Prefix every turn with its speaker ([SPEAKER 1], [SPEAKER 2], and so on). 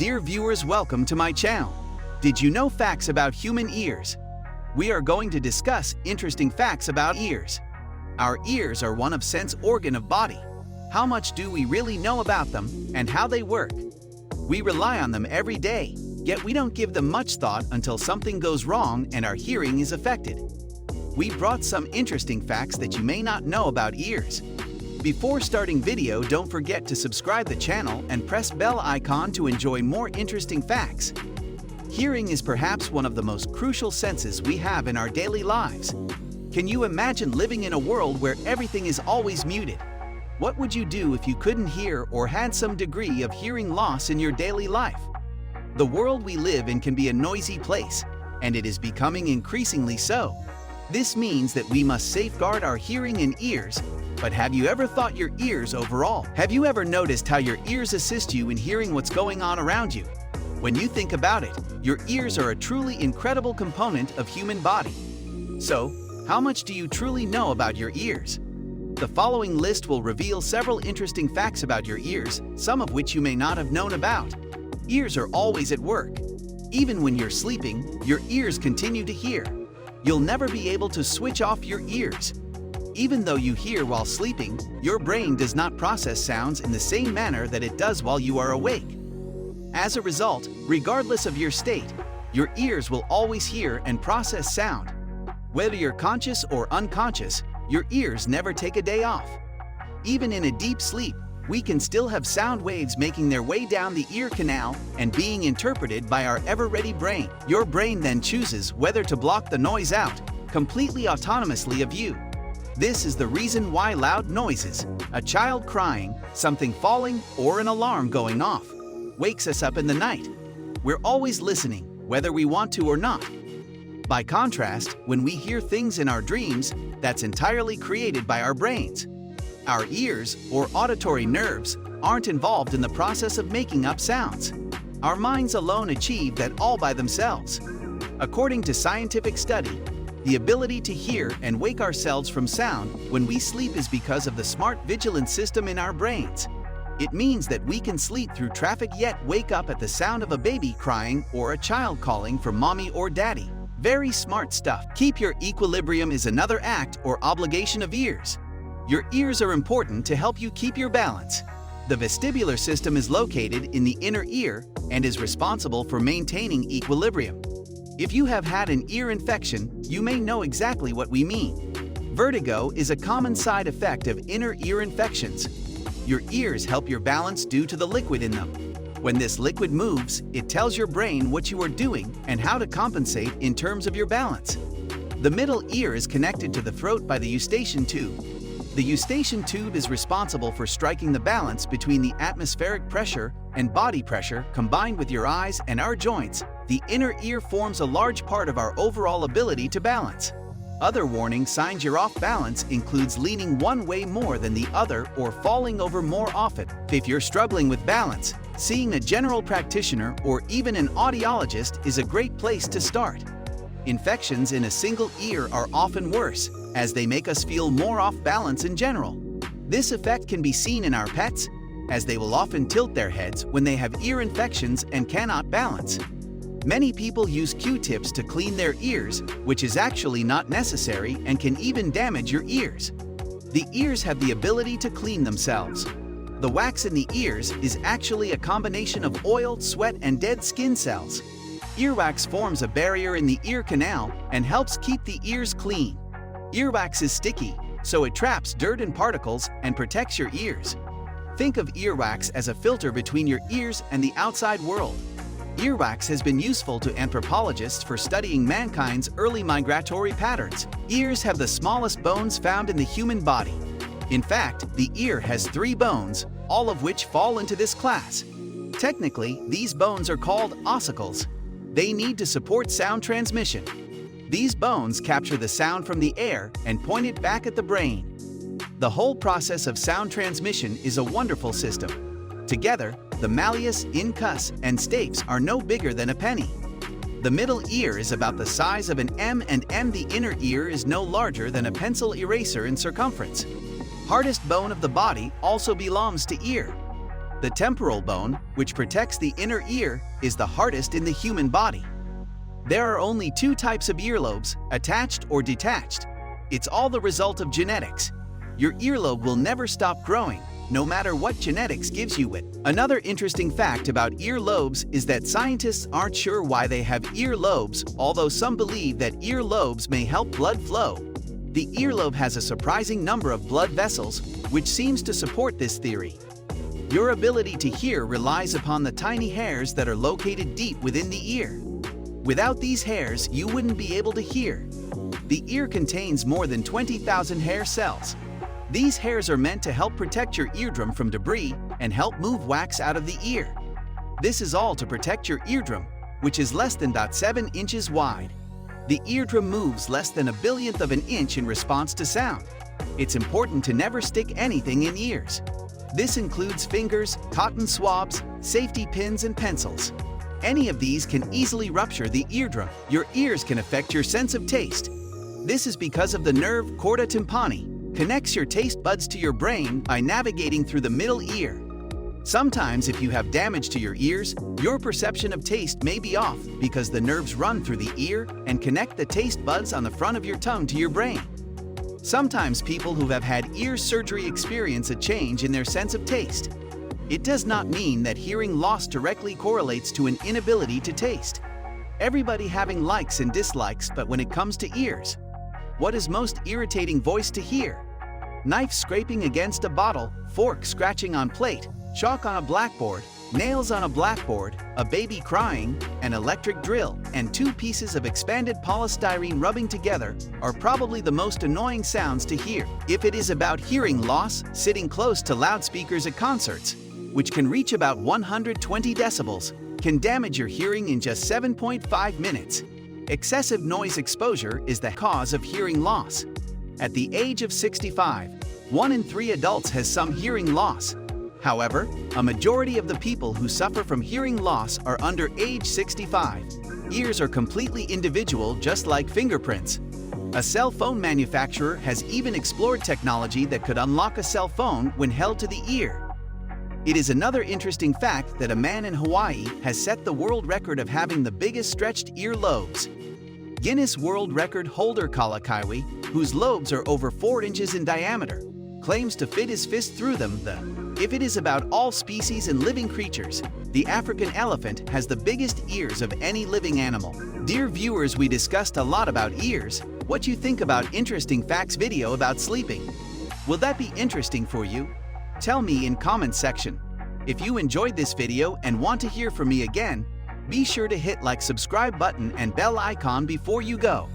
[SPEAKER 1] Dear viewers, welcome to my channel. Did you know facts about human ears? We are going to discuss interesting facts about ears. Our ears are one of sense organ of body. How much do we really know about them and how they work? We rely on them every day, yet we don't give them much thought until something goes wrong and our hearing is affected. We brought some interesting facts that you may not know about ears. Before starting video, don't forget to subscribe the channel and press bell icon to enjoy more interesting facts. Hearing is perhaps one of the most crucial senses we have in our daily lives. Can you imagine living in a world where everything is always muted? What would you do if you couldn't hear or had some degree of hearing loss in your daily life? The world we live in can be a noisy place, and it is becoming increasingly so. This means that we must safeguard our hearing and ears. But have you ever thought your ears overall? Have you ever noticed how your ears assist you in hearing what's going on around you? When you think about it, your ears are a truly incredible component of human body. So, how much do you truly know about your ears? The following list will reveal several interesting facts about your ears, some of which you may not have known about. Ears are always at work. Even when you're sleeping, your ears continue to hear. You'll never be able to switch off your ears. Even though you hear while sleeping, your brain does not process sounds in the same manner that it does while you are awake. As a result, regardless of your state, your ears will always hear and process sound. Whether you're conscious or unconscious, your ears never take a day off. Even in a deep sleep, we can still have sound waves making their way down the ear canal and being interpreted by our ever-ready brain. Your brain then chooses whether to block the noise out, completely autonomously of you. This is the reason why loud noises, a child crying, something falling, or an alarm going off, wakes us up in the night. We're always listening, whether we want to or not. By contrast, when we hear things in our dreams, that's entirely created by our brains. Our ears, or auditory nerves, aren't involved in the process of making up sounds. Our minds alone achieve that all by themselves. According to scientific study, the ability to hear and wake ourselves from sound when we sleep is because of the smart vigilance system in our brains. It means that we can sleep through traffic yet wake up at the sound of a baby crying or a child calling for mommy or daddy. Very smart stuff. Keep your equilibrium is another act or obligation of ears. Your ears are important to help you keep your balance. The vestibular system is located in the inner ear and is responsible for maintaining equilibrium. If you have had an ear infection, you may know exactly what we mean. Vertigo is a common side effect of inner ear infections. Your ears help your balance due to the liquid in them. When this liquid moves, it tells your brain what you are doing and how to compensate in terms of your balance. The middle ear is connected to the throat by the eustachian tube. The eustachian tube is responsible for striking the balance between the atmospheric pressure and body pressure combined with your eyes and our joints. The inner ear forms a large part of our overall ability to balance. Other warning signs you're off balance includes leaning one way more than the other or falling over more often. If you're struggling with balance, seeing a general practitioner or even an audiologist is a great place to start. Infections in a single ear are often worse, as they make us feel more off balance in general. This effect can be seen in our pets, as they will often tilt their heads when they have ear infections and cannot balance. Many people use Q-tips to clean their ears, which is actually not necessary and can even damage your ears. The ears have the ability to clean themselves. The wax in the ears is actually a combination of oil, sweat, and dead skin cells. Earwax forms a barrier in the ear canal and helps keep the ears clean. Earwax is sticky, so it traps dirt and particles and protects your ears. Think of earwax as a filter between your ears and the outside world. Earwax has been useful to anthropologists for studying mankind's early migratory patterns. Ears have the smallest bones found in the human body. In fact, the ear has 3 bones, all of which fall into this class. Technically, these bones are called ossicles. They need to support sound transmission. These bones capture the sound from the air and point it back at the brain. The whole process of sound transmission is a wonderful system. Together, the malleus, incus, and stapes are no bigger than a penny. The middle ear is about the size of an M, and the inner ear is no larger than a pencil eraser in circumference. Hardest bone of the body also belongs to ear. The temporal bone, which protects the inner ear, is the hardest in the human body. There are only two types of earlobes, attached or detached. It's all the result of genetics. Your earlobe will never stop growing, no matter what genetics gives you it. Another interesting fact about earlobes is that scientists aren't sure why they have earlobes, although some believe that earlobes may help blood flow. The earlobe has a surprising number of blood vessels, which seems to support this theory. Your ability to hear relies upon the tiny hairs that are located deep within the ear. Without these hairs, you wouldn't be able to hear. The ear contains more than 20,000 hair cells. These hairs are meant to help protect your eardrum from debris and help move wax out of the ear. This is all to protect your eardrum, which is less than 0.7 inches wide. The eardrum moves less than a billionth of an inch in response to sound. It's important to never stick anything in ears. This includes fingers, cotton swabs, safety pins, and pencils. Any of these can easily rupture the eardrum. Your ears can affect your sense of taste. This is because of the nerve chorda tympani, connects your taste buds to your brain by navigating through the middle ear. Sometimes, if you have damage to your ears, your perception of taste may be off because the nerves run through the ear and connect the taste buds on the front of your tongue to your brain. Sometimes people who have had ear surgery experience a change in their sense of taste. It does not mean that hearing loss directly correlates to an inability to taste. Everybody having likes and dislikes, but when it comes to ears, what is most irritating voice to hear? Knife scraping against a bottle, fork scratching on plate, chalk on a blackboard, nails on a blackboard, a baby crying, an electric drill, and two pieces of expanded polystyrene rubbing together are probably the most annoying sounds to hear. If it is about hearing loss, sitting close to loudspeakers at concerts, which can reach about 120 decibels, can damage your hearing in just 7.5 minutes. Excessive noise exposure is the cause of hearing loss. At the age of 65, 1 in 3 adults has some hearing loss. However, a majority of the people who suffer from hearing loss are under age 65. Ears are completely individual, just like fingerprints. A cell phone manufacturer has even explored technology that could unlock a cell phone when held to the ear. It is another interesting fact that a man in Hawaii has set the world record of having the biggest stretched ear lobes. Guinness World Record holder Kalakaua, whose lobes are over 4 inches in diameter, claims to fit his fist through them. If it is about all species and living creatures, the African elephant has the biggest ears of any living animal. Dear viewers, we discussed a lot about ears. What you think about interesting facts video about sleeping? Will that be interesting for you? Tell me in comment section. If you enjoyed this video and want to hear from me again, be sure to hit like, subscribe button and bell icon before you go.